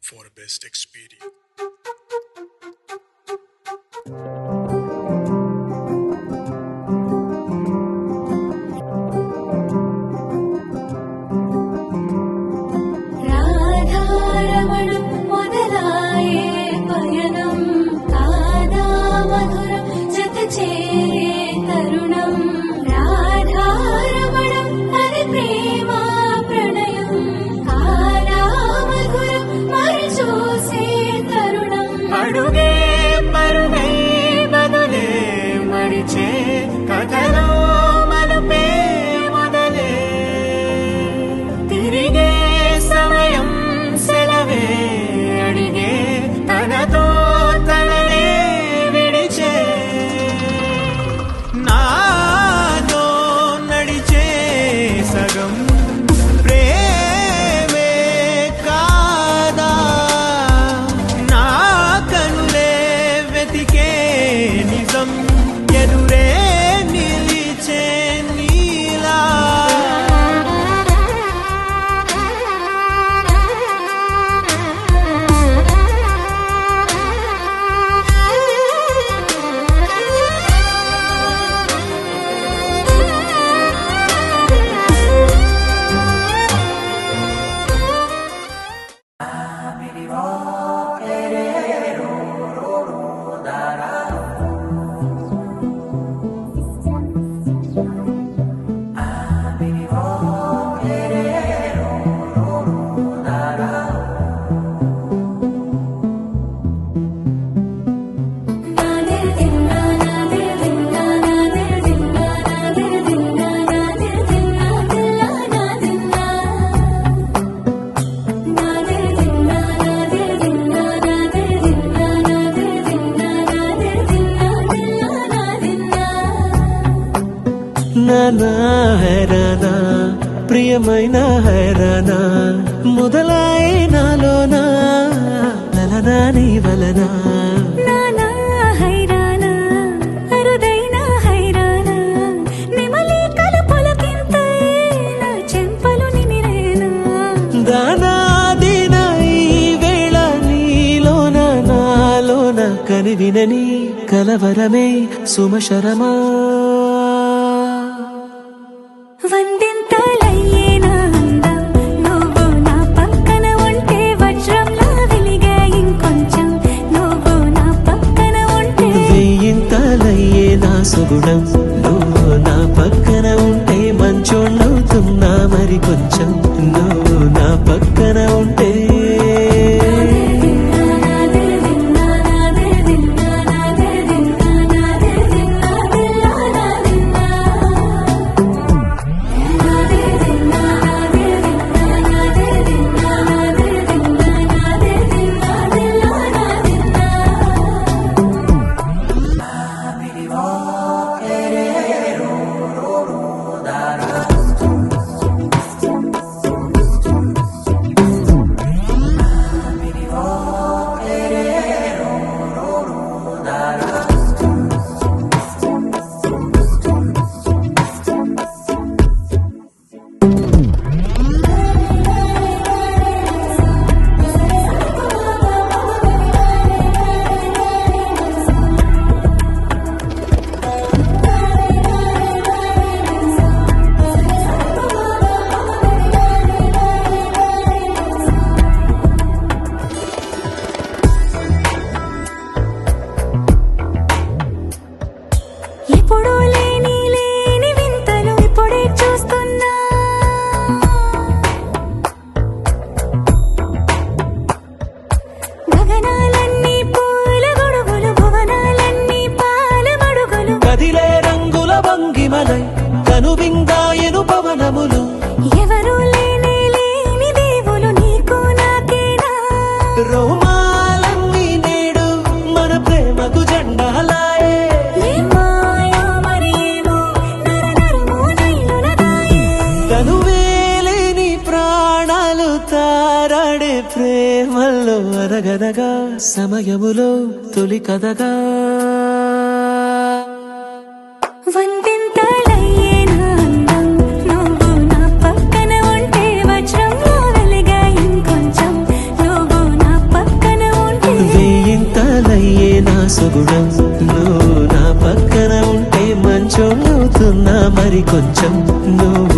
for best experience. నానా హైరానా ప్రియమైన హైరానా మొదలాయి నాలోనా లలనా నీ వలనా నానా హైరానా అరుదైన హైరానా నెమలి కలుపులకింతై నా చెంపలు నిమిరేనా దానాదిన ఈ వేళ నీలోన నాలోన కనివినని కలవరమే సుమశరమా వందింతలయ్యేనా అందం నువ్వు నా పక్కన ఉంటే వజ్రంలా వెలిగే ఇంకొంచెం నువ్వు నా పక్కన ఉంటే వెయ్యింతలయ్యే నా సుగుణం నువ్వు నా పక్కన ఉంటే మంచోళ్ళవుతున్నా మరి కొంచెం నువ్వు నా పక్కన ఉంటే ఎప్పుడూ లేని వింతలు ఇప్పుడే చూస్తున్నా గగనాలన్నీ పూల గొడుగులు భువనాలన్నీ పాల మడుగులు కదిలే రంగుల భంగిమలై కనువిందాయను పవనములు ఎవరూ లేని దేవులు నీకు నాకేనా రోమాలన్నీ నేడు మన ప్రేమకు జెండాలాయే తనువేలేని ప్రాణాలు తారాడే ప్రేమల్లో అనగనగా సమయములో తొలి కథగా వందింతలయ్యేనా అందం నువ్వు నా పక్కన ఉంటే వజ్రంలా వెలిగే ఇంకొంచెం నువ్వు నా సుగుణం నువ్వు నా పక్కన ఉంటే మంచోళ్ళవుతున్నా మరి కొంచెం నువ్వు